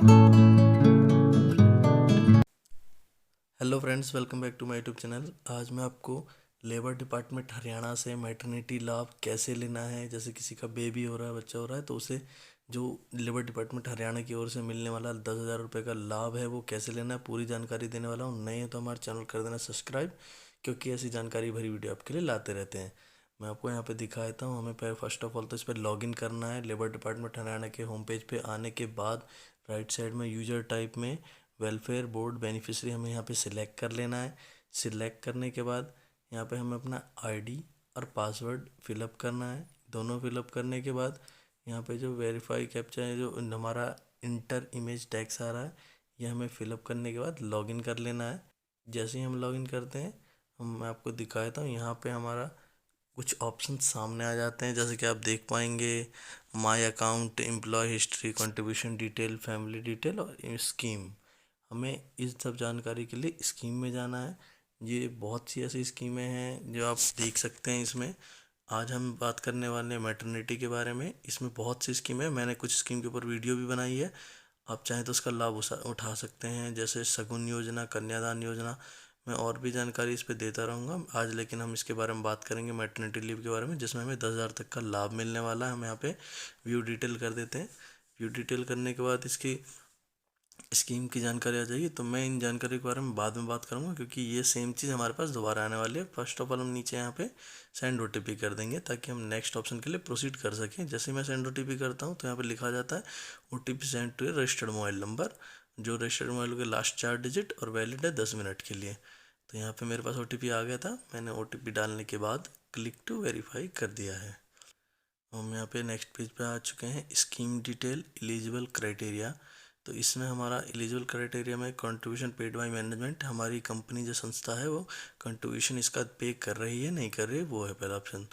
Hello friends, welcome back to my YouTube channel. आज मैं आपको लेबर डिपार्टमेंट हरियाणा से मैटरनिटी लाभ कैसे लेना है। जैसे किसी का बेबी हो रहा है, बच्चा हो रहा है, तो उसे जो लेबर डिपार्टमेंट हरियाणा की ओर से मिलने वाला 10,000 रुपये का लाभ है वो कैसे लेना है, पूरी जानकारी देने वाला हूँ। नए हैं तो हमारे चैनल कर देना सब्सक्राइब, क्योंकि ऐसी जानकारी भरी वीडियो आपके लिए लाते रहते हैं। मैं आपको यहाँ पे दिखा देता हूँ। हमें फर्स्ट ऑफ ऑल तो इस पर लॉगिन करना है। लेबर डिपार्टमेंट हरियाणा के होम पेज पे आने के बाद राइट साइड में यूजर टाइप में वेलफेयर बोर्ड बेनिफिशियरी हमें यहाँ पे सिलेक्ट कर लेना है। सिलेक्ट करने के बाद यहाँ पे हमें अपना आईडी और पासवर्ड फिलअप करना है। दोनों फिलअप करने के बाद यहाँ पे जो वेरीफाई कैप्चा है, जो हमारा इंटर इमेज टैक्स आ रहा है, ये हमें फिलअप करने के बाद लॉगिन कर लेना है। जैसे ही हम लॉगिन करते हैं, मैं आपको दिखा देता हूँ। यहाँ पे हमारा कुछ ऑप्शन सामने आ जाते हैं, जैसे कि आप देख पाएंगे my account, employee history, contribution detail, family detail और स्कीम। हमें इस सब जानकारी के लिए स्कीम में जाना है। ये बहुत सी ऐसी स्कीमें हैं जो आप देख सकते हैं इसमें। आज हम बात करने वाले हैं मैटरनिटी के बारे में। इसमें बहुत सी स्कीम है, मैंने कुछ स्कीम के ऊपर वीडियो भी बनाई है। आप चाहें तो उसका लाभ उठा सकते हैं, जैसे शगुन योजना, कन्यादान योजना। मैं और भी जानकारी इस पे देता रहूँगा आज, लेकिन हम इसके बारे में बात करेंगे मैटरनिटी लीव के बारे में, जिसमें हमें 10,000 तक का लाभ मिलने वाला है। हम यहाँ पे व्यू डिटेल कर देते हैं। व्यू डिटेल करने के बाद इसकी स्कीम की जानकारी आ जाएगी। तो मैं इन जानकारी के बारे में बाद में बात करूंगा, क्योंकि ये सेम चीज़ हमारे पास दोबारा आने वाली है। फर्स्ट ऑफ ऑल हम नीचे यहाँ पे सेंड ओटीपी कर देंगे, ताकि हम नेक्स्ट ऑप्शन के लिए प्रोसीड कर सकें। जैसे मैं सेंड ओटीपी करता हूँ तो यहाँ पे लिखा जाता है OTP send to registered mobile number, जो रजिस्टर्ड मोबाइल के लास्ट 4 डिजिट और वैलिड है 10 मिनट के लिए। तो यहाँ पे मेरे पास ओटीपी आ गया था। मैंने ओटीपी डालने के बाद क्लिक टू वेरीफाई कर दिया है। हम यहाँ पे नेक्स्ट पेज पे आ चुके हैं। Scheme detail, eligible criteria. तो इसमें हमारा एलिजिबल क्राइटेरिया में कंट्रीब्यूशन पेड बाय मैनेजमेंट, हमारी कंपनी जो संस्था है वो कंट्रीब्यूशन इसका पे कर रही है नहीं कर रही है, वो है पहला ऑप्शन।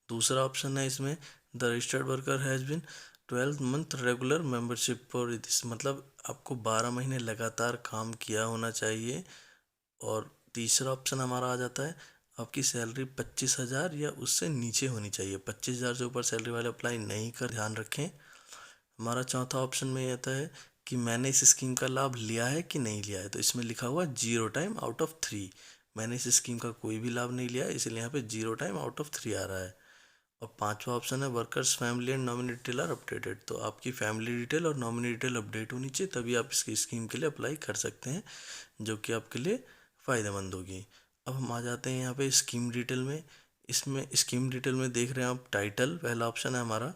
दूसरा ऑप्शन है इसमें the registered worker has been 12 month regular membership for this, मतलब आपको 12 महीने लगातार काम किया होना चाहिए। और तीसरा ऑप्शन हमारा आ जाता है आपकी सैलरी 25,000 या उससे नीचे होनी चाहिए। 25,000 से ऊपर सैलरी वाले अप्लाई नहीं कर, ध्यान रखें। हमारा चौथा ऑप्शन में ये आता है कि मैंने इस स्कीम का लाभ लिया है कि नहीं लिया है। तो इसमें लिखा हुआ 0 टाइम आउट ऑफ 3। मैंने इस स्कीम का कोई भी लाभ नहीं लिया है, इसलिए यहाँ पे 0 टाइम आउट ऑफ 3 आ रहा है। और पांचवा ऑप्शन है workers family and nominee detail are updated. तो आपकी फैमिली डिटेल और नॉमिनी डिटेल अपडेट होनी चाहिए, तभी आप इसकी स्कीम के लिए अप्लाई कर सकते हैं, जो कि आपके लिए फ़ायदेमंद होगी। अब हम आ जाते हैं यहाँ पे स्कीम डिटेल में। इसमें स्कीम डिटेल में देख रहे हैं आप टाइटल, पहला ऑप्शन है हमारा।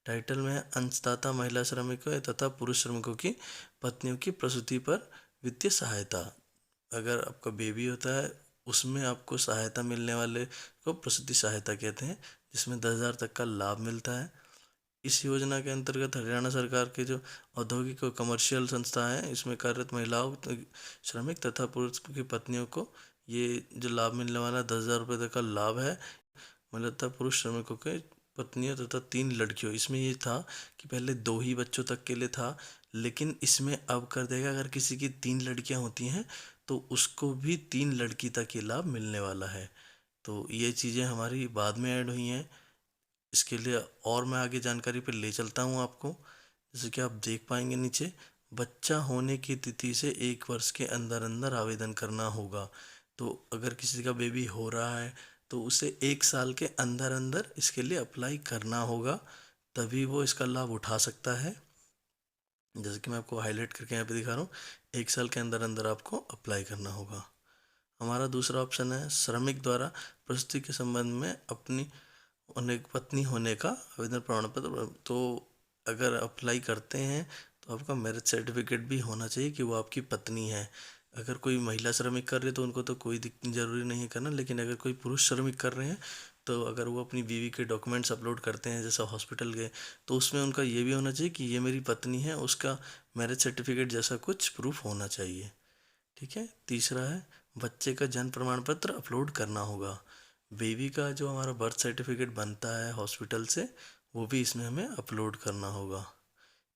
टाइटल में है अंशदाता महिला श्रमिकों तथा पुरुष श्रमिकों की पत्नियों की प्रसूति पर वित्तीय सहायता। अगर आपका बेबी होता है उसमें आपको सहायता मिलने वाले को प्रसूति सहायता कहते हैं, जिसमें 10,000 तक का लाभ मिलता है। इस योजना के अंतर्गत हरियाणा सरकार के जो औद्योगिक और कमर्शियल संस्था हैं, इसमें कार्यरत महिलाओं, श्रमिक तथा पुरुष की पत्नियों को ये जो लाभ मिलने वाला 10,000 रुपये तक का लाभ है। मतलब तथा पुरुष श्रमिकों के पत्नियों तथा 3 लड़कियों, इसमें ये था कि पहले 2 ही बच्चों तक के लिए था, लेकिन इसमें अब कर देगा अगर किसी की 3 लड़कियां होती हैं तो उसको भी 3 लड़की तक ये लाभ मिलने वाला है। तो ये चीज़ें हमारी बाद में ऐड हुई हैं। इसके लिए और मैं आगे जानकारी पे ले चलता हूँ आपको। जैसे कि आप देख पाएंगे नीचे, बच्चा होने की तिथि से 1 वर्ष के अंदर अंदर आवेदन करना होगा। तो अगर किसी का बेबी हो रहा है तो उसे 1 साल के अंदर अंदर इसके लिए अप्लाई करना होगा, तभी वो इसका लाभ उठा सकता है। जैसे कि मैं आपको हाईलाइट करके यहाँ पे दिखा रहा हूँ, 1 साल के अंदर अंदर आपको अप्लाई करना होगा। हमारा दूसरा ऑप्शन है श्रमिक द्वारा प्रस्तुति के संबंध में अपनी पत्नी होने का आवेदन प्रमाण पत्र। तो अगर अप्लाई करते हैं तो आपका मैरिज सर्टिफिकेट भी होना चाहिए कि वो आपकी पत्नी है। अगर कोई महिला श्रमिक कर रहे तो उनको तो कोई ज़रूरी नहीं है करना, लेकिन अगर कोई पुरुष श्रमिक कर रहे हैं तो अगर वो अपनी बीवी के डॉक्यूमेंट्स अपलोड करते हैं जैसा हॉस्पिटल के, तो उसमें उनका ये भी होना चाहिए कि ये मेरी पत्नी है, उसका मैरिज सर्टिफिकेट जैसा कुछ प्रूफ होना चाहिए। ठीक है। तीसरा है बच्चे का जन्म प्रमाण पत्र अपलोड करना होगा। बेबी का जो हमारा बर्थ सर्टिफिकेट बनता है हॉस्पिटल से, वो भी इसमें हमें अपलोड करना होगा।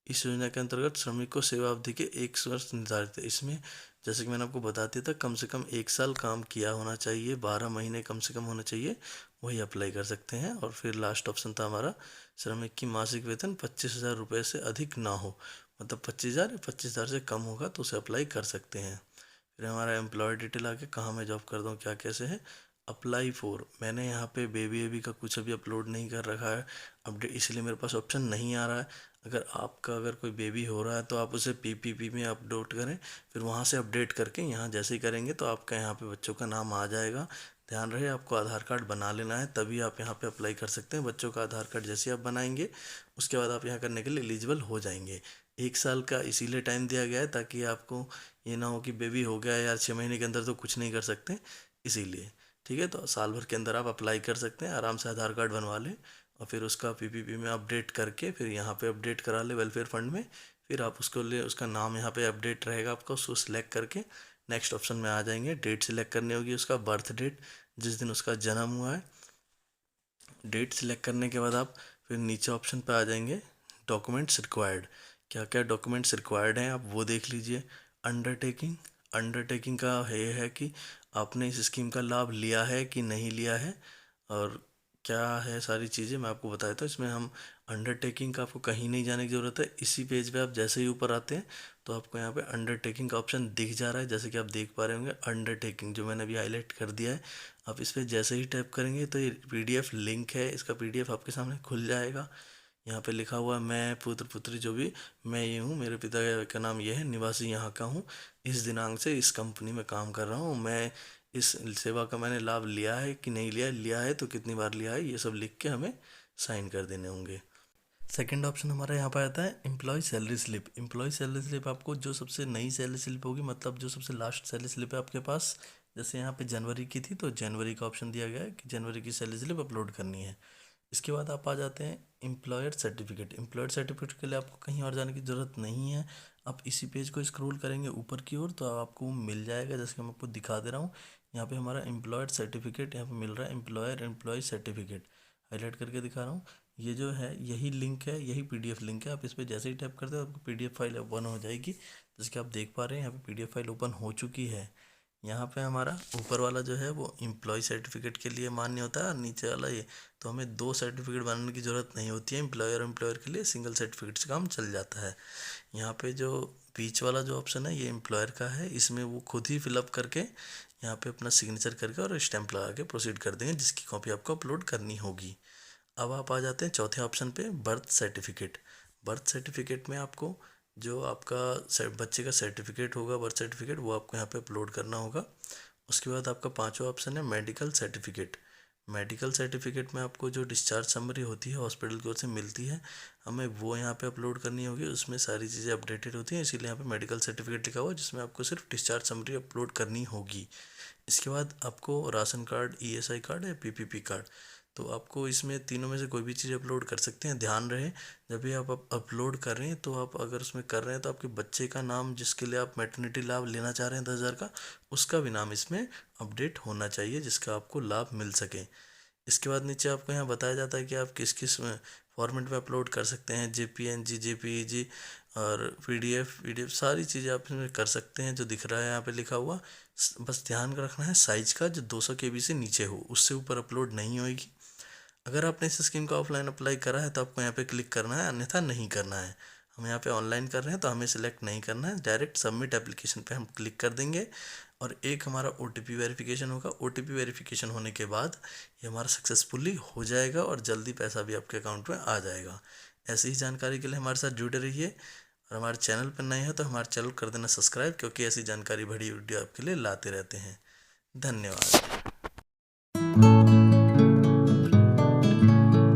इस योजना के अंतर्गत श्रमिक को सेवा अवधि के 1 वर्ष निर्धारित है। इसमें जैसे कि मैंने आपको बता दिया था, कम से कम 1 साल काम किया होना चाहिए, 12 महीने कम से कम होना चाहिए, वही अप्लाई कर सकते हैं। और फिर लास्ट ऑप्शन था हमारा श्रमिक की मासिक वेतन 25,000 रुपये से अधिक ना हो। मतलब 25,000 या 25,000 से कम होगा तो उसे अप्लाई कर सकते हैं। फिर हमारा एम्प्लॉय डिटेल आके कहाँ मैं जॉब करता हूँ, क्या कैसे है। अप्लाई फॉर, मैंने यहाँ पे बेबी का कुछ अभी अपलोड नहीं कर रखा है अपडेट, इसलिए मेरे पास ऑप्शन नहीं आ रहा है। अगर कोई बेबी हो रहा है तो आप उसे पीपीपी में अपलोड करें, फिर वहाँ से अपडेट करके यहाँ जैसे ही करेंगे तो आपका यहाँ पे बच्चों का नाम आ जाएगा। ध्यान रहे आपको आधार कार्ड बना लेना है, तभी आप यहाँ पे अप्लाई कर सकते हैं। बच्चों का आधार कार्ड जैसे आप बनाएंगे उसके बाद आप यहाँ करने के लिए एलिजिबल हो जाएंगे। 1 साल का इसीलिए टाइम दिया गया है ताकि आपको ये ना हो कि बेबी हो गया यार 6 महीने के अंदर तो कुछ नहीं कर सकते, इसीलिए। ठीक है, तो साल भर के अंदर आप अप्लाई कर सकते हैं, आराम से आधार कार्ड बनवा लें और फिर उसका पीपीपी में अपडेट करके फिर यहाँ पे अपडेट करा ले वेलफेयर फंड में। फिर आप उसको ले, उसका नाम यहाँ पे अपडेट रहेगा आपका, उसको सिलेक्ट करके नेक्स्ट ऑप्शन में आ जाएंगे। डेट सिलेक्ट करनी होगी, उसका बर्थ डेट जिस दिन उसका जन्म हुआ है। डेट सिलेक्ट करने के बाद आप फिर नीचे ऑप्शन पे आ जाएंगे डॉक्यूमेंट्स रिक्वायर्ड। क्या क्या डॉक्यूमेंट्स रिक्वायर्ड हैं आप वो देख लीजिए। अंडरटेकिंग, अंडरटेकिंग का है कि आपने इस स्कीम का लाभ लिया है कि नहीं लिया है, और क्या है सारी चीज़ें मैं आपको बताया था। इसमें हम अंडरटेकिंग का आपको कहीं नहीं जाने की ज़रूरत है, इसी पेज पे आप जैसे ही ऊपर आते हैं तो आपको यहाँ पे अंडरटेकिंग का ऑप्शन दिख जा रहा है, जैसे कि आप देख पा रहे होंगे अंडरटेकिंग जो मैंने अभी हाईलाइट कर दिया है। आप इस पर जैसे ही टैप करेंगे तो ये पीडीएफ लिंक है, इसका पीडीएफ आपके सामने खुल जाएगा। यहाँ पे लिखा हुआ है मैं पुत्र पुत्री जो भी मैं ये हूँ, मेरे पिता का नाम ये है, निवासी यहाँ का हूँ, इस दिनांक से इस कंपनी में काम कर रहा हूँ, मैं इस सेवा का मैंने लाभ लिया है कि नहीं लिया, लिया है तो कितनी बार लिया है, ये सब लिख के हमें साइन कर देने होंगे। सेकंड ऑप्शन हमारा यहाँ पर आता है employee salary slip. Employee salary slip आपको जो सबसे नई सैलरी स्लिप होगी, मतलब जो सबसे लास्ट सैलरी स्लिप है आपके पास, जैसे यहाँ पे जनवरी की थी तो जनवरी का ऑप्शन दिया गया है कि जनवरी की सैलरी स्लिप अपलोड करनी है। इसके बाद आप आ जाते हैं एम्प्लॉयर सर्टिफिकेट। एम्प्लॉयर सर्टिफिकेट के लिए आपको कहीं और जाने की ज़रूरत नहीं है, आप इसी पेज को स्क्रॉल करेंगे ऊपर की ओर तो आपको मिल जाएगा, जैसे कि मैं आपको दिखा दे रहा हूँ। यहाँ पे हमारा एम्प्लॉयर सर्टिफिकेट यहाँ पे मिल रहा है, एम्प्लॉयर एम्प्लॉय सर्टिफिकेट हाईलाइट करके दिखा रहा हूँ। ये जो है यही लिंक है, यही पीडीएफ लिंक है, आप इस पर जैसे ही टैप करते हो आपको पीडीएफ फाइल ओपन हो जाएगी। जैसे कि आप देख पा रहे हैं यहाँ पे पीडीएफ फाइल ओपन हो चुकी है। यहाँ पे हमारा ऊपर वाला जो है वो एम्प्लॉय सर्टिफिकेट के लिए मान्य होता है और नीचे वाला ये, तो हमें 2 सर्टिफिकेट बनाने की ज़रूरत नहीं होती है, एम्प्लॉयर और एम्प्लॉयर के लिए सिंगल सर्टिफिकेट से काम चल जाता है। यहाँ पे जो बीच वाला जो ऑप्शन है ये एम्प्लॉयर का है, इसमें वो खुद ही फिलअप करके यहाँ पे अपना सिग्नेचर करके और स्टैंप लगा के प्रोसीड कर देंगे, जिसकी कॉपी आपको अपलोड करनी होगी। अब आप आ जाते हैं चौथे ऑप्शन पे बर्थ सर्टिफिकेट। बर्थ सर्टिफिकेट में आपको जो आपका बच्चे का सर्टिफिकेट होगा, बर्थ सर्टिफिकेट, वो आपको यहाँ पे अपलोड करना होगा। उसके बाद आपका पांचवा ऑप्शन है मेडिकल सर्टिफिकेट। मेडिकल सर्टिफिकेट में आपको जो डिस्चार्ज समरी होती है हॉस्पिटल की ओर से मिलती है, हमें वो यहाँ पे अपलोड करनी होगी। उसमें सारी चीज़ें अपडेटेड होती हैं, इसीलिए यहाँ पे मेडिकल सर्टिफिकेट लिखा हुआ है, जिसमें आपको सिर्फ डिस्चार्ज समरी अपलोड करनी होगी। इसके बाद आपको राशन कार्ड, ईएसआई कार्ड या पीपीपी कार्ड, तो आपको इसमें तीनों में से कोई भी चीज़ अपलोड कर सकते हैं। ध्यान रहे जब भी आप अपलोड कर रहे हैं तो आप अगर उसमें कर रहे हैं तो आपके बच्चे का नाम जिसके लिए आप मैटरनिटी लाभ लेना चाह रहे हैं 10,000 का, उसका भी नाम इसमें अपडेट होना चाहिए जिसका आपको लाभ मिल सके। इसके बाद नीचे आपको यहाँ बताया जाता है कि आप किस किस फॉर्मेट में अपलोड कर सकते हैं, जेपीएनजी, जेपीईजी और पीडीएफ सारी चीज़ें आप इसमें कर सकते हैं, जो दिख रहा है यहाँ पे लिखा हुआ। बस ध्यान रखना है साइज का जो 200 KB से नीचे हो, उससे ऊपर अपलोड नहीं होगी। अगर आपने इस स्कीम का ऑफलाइन अप्लाई करा है तो आपको यहाँ पे क्लिक करना है, अन्यथा नहीं करना है। हम यहाँ पे ऑनलाइन कर रहे हैं तो हमें सिलेक्ट नहीं करना है, डायरेक्ट सबमिट एप्लीकेशन पे हम क्लिक कर देंगे और एक हमारा OTP वेरिफिकेशन होगा। OTP वेरिफिकेशन होने के बाद ये हमारा सक्सेसफुली हो जाएगा और जल्दी पैसा भी आपके अकाउंट में आ जाएगा। ऐसी ही जानकारी के लिए हमारे साथ जुड़े रहिए, और हमारे चैनल पर नए हैं तो हमारे चैनल कर देना सब्सक्राइब, क्योंकि ऐसी जानकारी भरी वीडियो आपके लिए लाते रहते हैं। धन्यवाद।